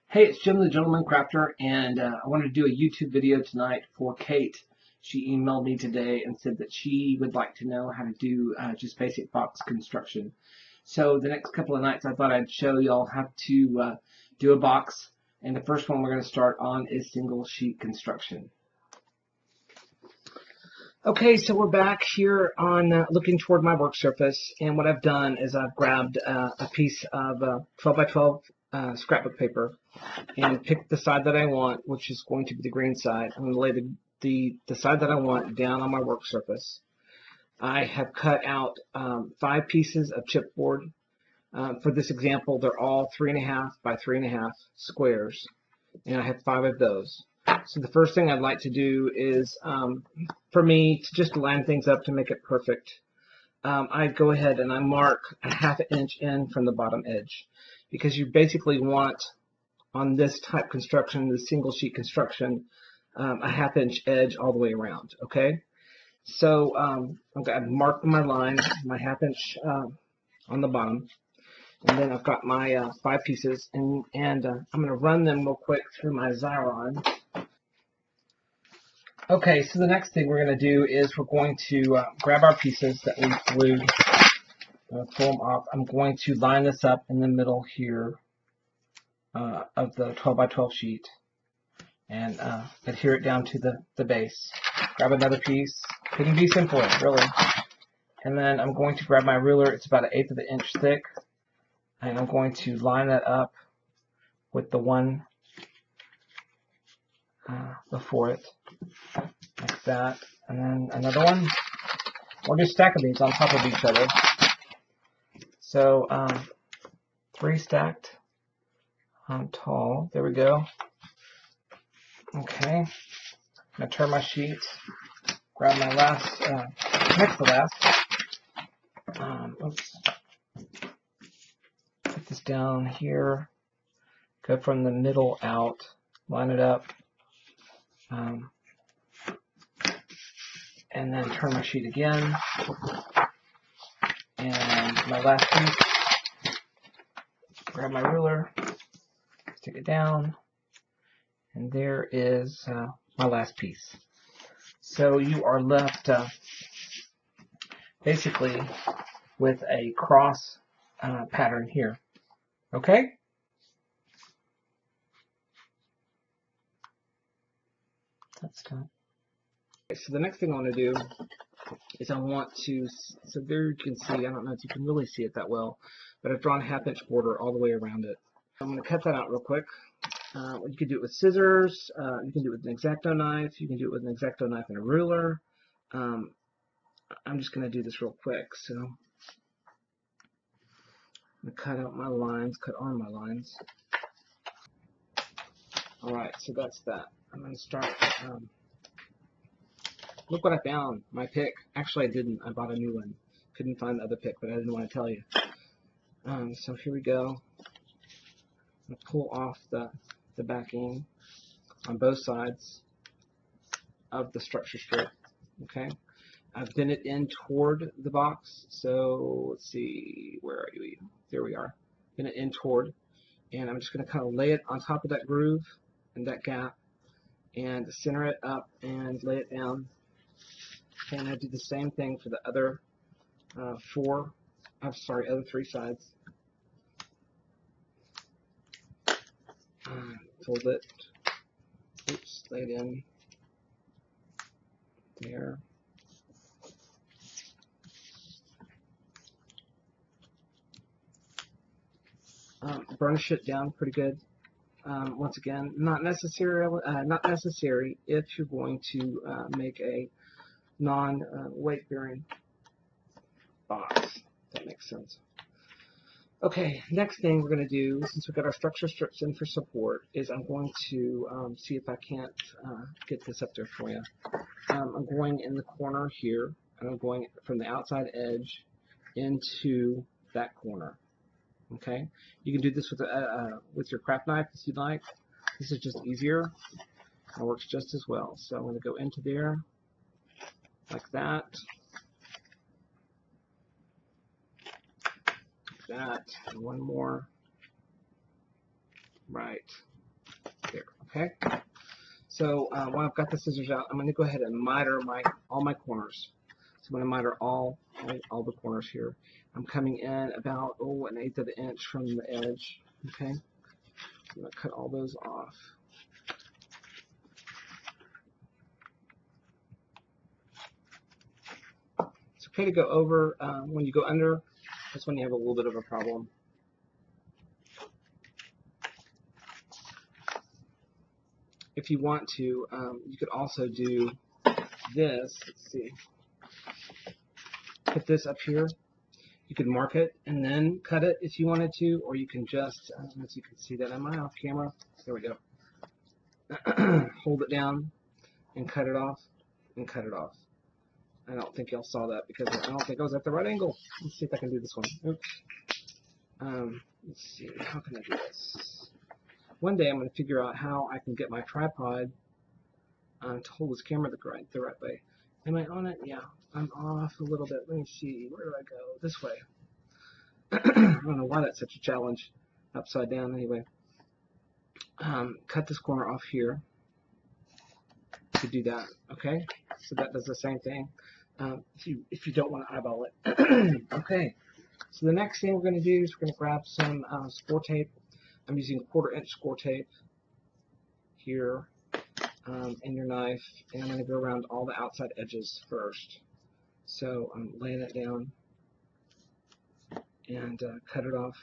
Hey, it's Jim the Gentleman Crafter, and I wanted to do a YouTube video tonight for Kate. She emailed me today and said that she would like to know how to do just basic box construction. So the next couple of nights I thought I'd show y'all how to do a box, and the first one we're going to start on is single sheet construction. Okay, so we're back here on looking toward my work surface, and what I've done is I've grabbed a piece of 12 by 12 scrapbook paper and picked the side that I want, which is going to be the green side. I'm going to lay the side that I want down on my work surface. I have cut out 5 pieces of chipboard. For this example, they're all 3.5 by 3.5 squares, and I have 5 of those. So the first thing I'd like to do is, for me, to just line things up to make it perfect, I go ahead and I mark a 1/2 inch in from the bottom edge, because you basically want, on this type construction, the single sheet construction, a 1/2 inch edge all the way around. Okay, so I've marked my line, my 1/2 inch on the bottom, and then I've got my 5 pieces, and I'm going to run them real quick through my Xyron. Okay, so the next thing we're going to do is we're going to grab our pieces that we glued, pull them off. I'm going to line this up in the middle here of the 12 by 12 sheet and adhere it down to the base. Grab another piece. Couldn't be simpler, really. And then I'm going to grab my ruler. It's about 1/8 of an inch thick, and I'm going to line that up with the one before it, like that, and then another one. We'll just stack these on top of each other. So 3 stacked tall. There we go. Okay. I'm gonna turn my sheet. Grab my last, next to last. Oops. Put this down here. Go from the middle out. Line it up. And then turn my sheet again. And my last piece. Grab my ruler. Stick it down. And there is my last piece. So you are left basically with a cross pattern here. Okay? That's done. Okay, so the next thing I want to do is I want to, so there you can see, I don't know if you can really see it that well, but I've drawn a 1/2 inch border all the way around it. I'm going to cut that out real quick. You can do it with scissors, you can do it with an X-Acto knife, you can do it with an X-Acto knife and a ruler. I'm just going to do this real quick. So I'm going to cut out my lines, cut on my lines. Alright, so that's that. I'm going to start, look what I found, my pick. Actually I didn't, I bought a new one. Couldn't find the other pick, but I didn't want to tell you. So here we go. I'm going to pull off the backing on both sides of the structure strip. Okay, I've bent it in toward the box. So let's see, where are you? There we are. Bent it in toward, and I'm just going to kind of lay it on top of that groove and that gap, and center it up and lay it down. And I do the same thing for the other other 3 sides. Fold it. Oops, lay it in there. Burnish it down pretty good. Once again, not necessary if you're going to make a non-weight bearing box. If that makes sense. Okay, next thing we're going to do, since we've got our structure strips in for support, is I'm going to see if I can't get this up there for you. I'm going in the corner here, and I'm going from the outside edge into that corner. Okay, you can do this with your craft knife if you'd like. This is just easier. It works just as well. So I'm going to go into there like that. That, and one more. Right. there. Okay. So when I've got the scissors out, I'm going to go ahead and miter all my corners. So I'm going to miter all the corners here. I'm coming in about 1/8 of an inch from the edge. Okay. I'm going to cut all those off. It's okay to go over. When you go under, that's when you have a little bit of a problem. If you want to, you could also do this. Let's see. Put this up here. You could mark it and then cut it if you wanted to, or you can just, as you can see that on my off camera, there we go. Hold it down and cut it off and cut it off. I don't think y'all saw that because I don't think I was at the right angle. Let's see if I can do this one. Oops. Let's see, how can I do this? One day I'm going to figure out how I can get my tripod to hold this camera the right way. Am I on it? Yeah, I'm off a little bit. Let me see, where do I go? This way. I don't know why that's such a challenge. Upside down anyway. Cut this corner off here to do that. Okay, so that does the same thing. If you don't want to eyeball it. Okay, so the next thing we're going to do is we're going to grab some score tape. I'm using 1/4 inch score tape here and your knife, and I'm going to go around all the outside edges first. So I'm laying it down and cut it off.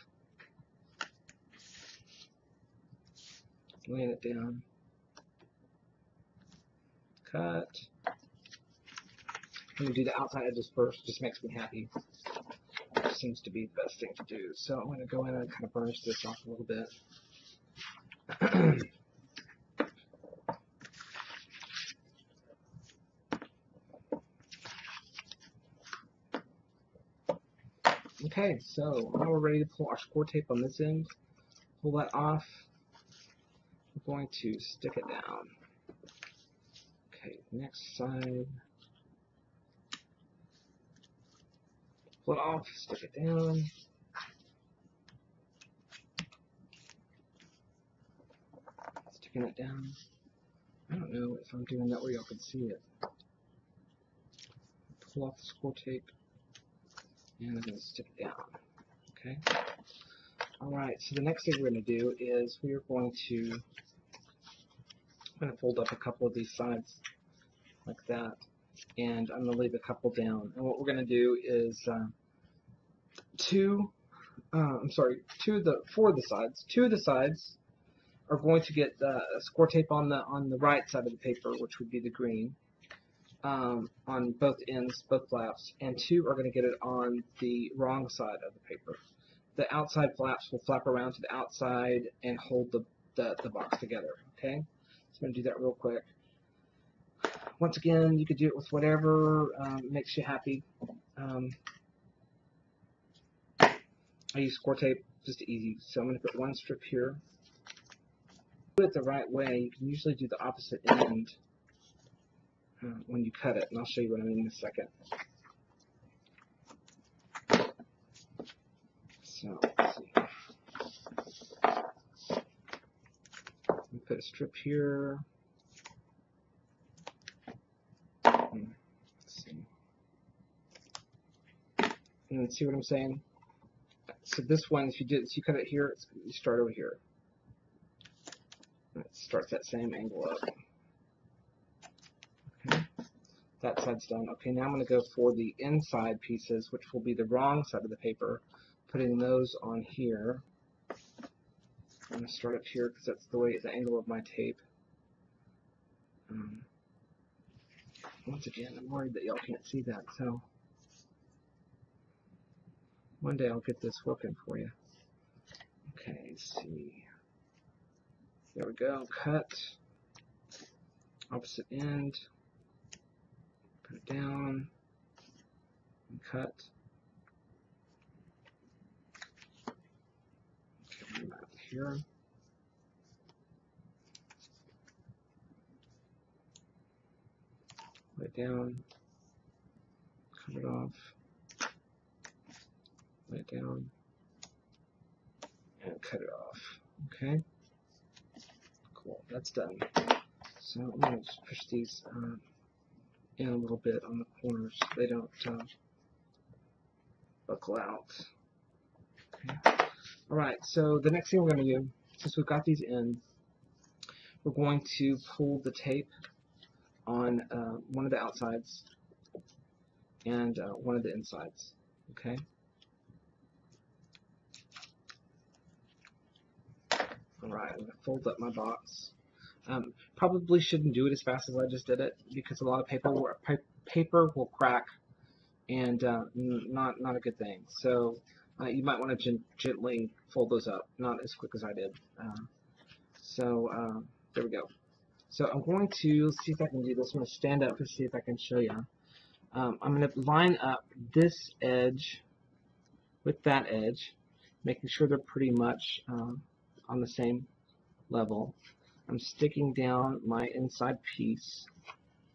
Laying it down. Cut. I'm going to do the outside edges first. It just makes me happy. It seems to be the best thing to do. So I'm going to go in and kind of burnish this off a little bit. Okay, so now we're ready to pull our score tape on this end. Pull that off. We're going to stick it down. Okay, next side. Pull it off, stick it down. Sticking it down. I don't know if I'm doing that where y'all can see it. Pull off the score tape. And I'm going to stick it down. Okay. Alright, so the next thing we're going to do is I'm going to fold up a couple of these sides like that. And I'm going to leave a couple down. And what we're going to do is two of the sides are going to get score tape on the right side of the paper, which would be the green, on both ends, both flaps, and 2 are going to get it on the wrong side of the paper. The outside flaps will flap around to the outside and hold the box together. Okay, so I'm going to do that real quick. Once again, you could do it with whatever makes you happy. I use score tape, just easy. So I'm going to put one strip here. Do it the right way. You can usually do the opposite end when you cut it, and I'll show you what I mean in a second. So let's see. Put a strip here. Let's see. And see what I'm saying? So this one, if you cut it here, you start over here. It starts that same angle up. Okay. That side's done. Okay, now I'm going to go for the inside pieces, which will be the wrong side of the paper. Putting those on here. I'm going to start up here because that's the angle of my tape. Once again, I'm worried that y'all can't see that, so one day I'll get this working for you. Okay, let's see. There we go. Cut. Opposite end. Put it down. And cut. Okay, I'm out here. Lay it down. Cut it off. Lay it down. And cut it off. Okay. cool. That's done. So I'm going to just push these in a little bit on the corners so they don't buckle out. Okay. Alright, so the next thing we're going to do, since we've got these in, we're going to pull the tape on one of the outsides and one of the insides. Okay. Alright, I'm going to fold up my box. Probably shouldn't do it as fast as I just did it because a lot of paper will crack and not a good thing. So you might want to gently fold those up, not as quick as I did. There we go. So I'm going to see if I can do this. I'm going to stand up to see if I can show you. I'm going to line up this edge with that edge, making sure they're pretty much on the same level. I'm sticking down my inside piece,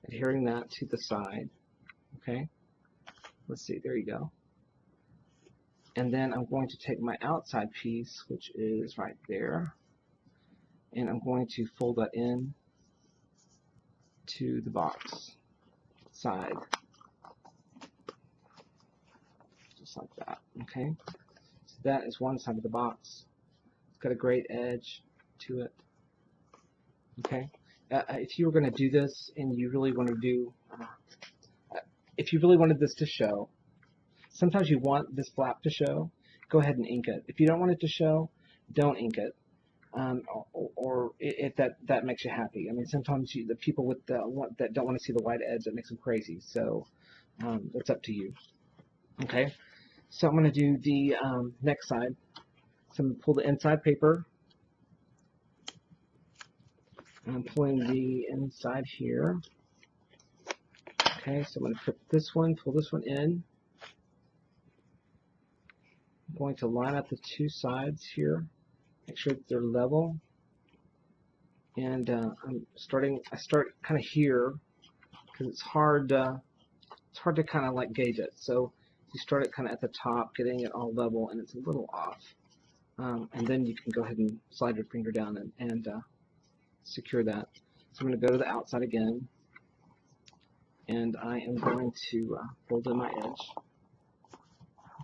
adhering that to the side. Okay, let's see, there you go. And then I'm going to take my outside piece, which is right there, and I'm going to fold that in to the box side, just like that. Okay, so that is one side of the box. It's got a great edge to it. Okay, if you were going to do this and you really want to do, if you really wanted this to show, sometimes you want this flap to show, go ahead and ink it. If you don't want it to show, don't ink it. Or if that makes you happy. I mean, sometimes the people with that don't want to see the white edge, that makes them crazy. So it's up to you. Okay, so I'm going to do the next side. So I'm going to pull the inside paper. I'm pulling the inside here. Okay, so I'm going to put this one, pull this one in. I'm going to line up the two sides here, make sure that they're level. And I start kind of here because it's hard to kind of like gauge it. So you start it kind of at the top, getting it all level, and it's a little off. And then you can go ahead and slide your finger down and secure that. So I'm going to go to the outside again, and I am going to fold in my edge.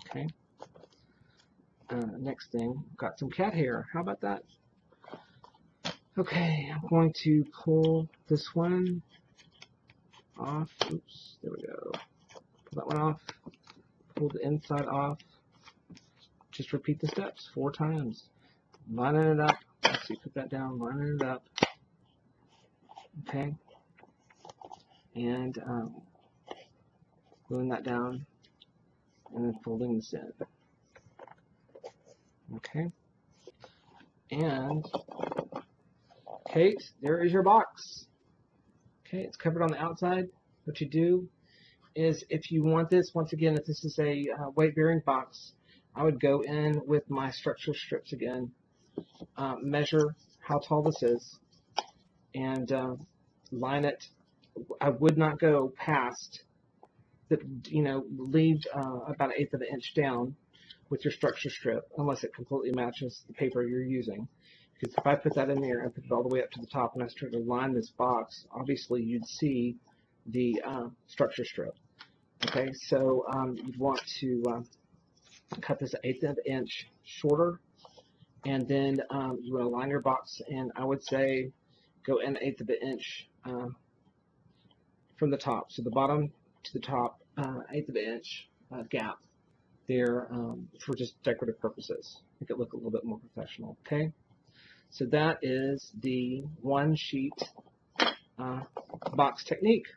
Okay. Next thing, got some cat hair. How about that? Okay, I'm going to pull this one off. Oops, there we go. Pull that one off. Pull the inside off. Just repeat the steps 4 times. Lining it up. Let's see, put that down. Lining it up. Okay. And gluing that down, and then folding this in. Okay. And okay, there is your box. Okay, it's covered on the outside. What you do is, if you want this, once again, if this is a weight-bearing box, I would go in with my structural strips again, measure how tall this is, and line it. I would not go past the, leave about 1/8 of an inch down with your structure strip, unless it completely matches the paper you're using. Because if I put that in there and put it all the way up to the top and I start to line this box, obviously you'd see the structure strip. Okay, so you'd want to cut this 1/8 of an inch shorter, and then you want to line your box, and I would say go in 1/8 of an inch from the top. So the bottom to the top, 1/8 of an inch gap there for just decorative purposes. Make it look a little bit more professional. Okay, so that is the one sheet box technique.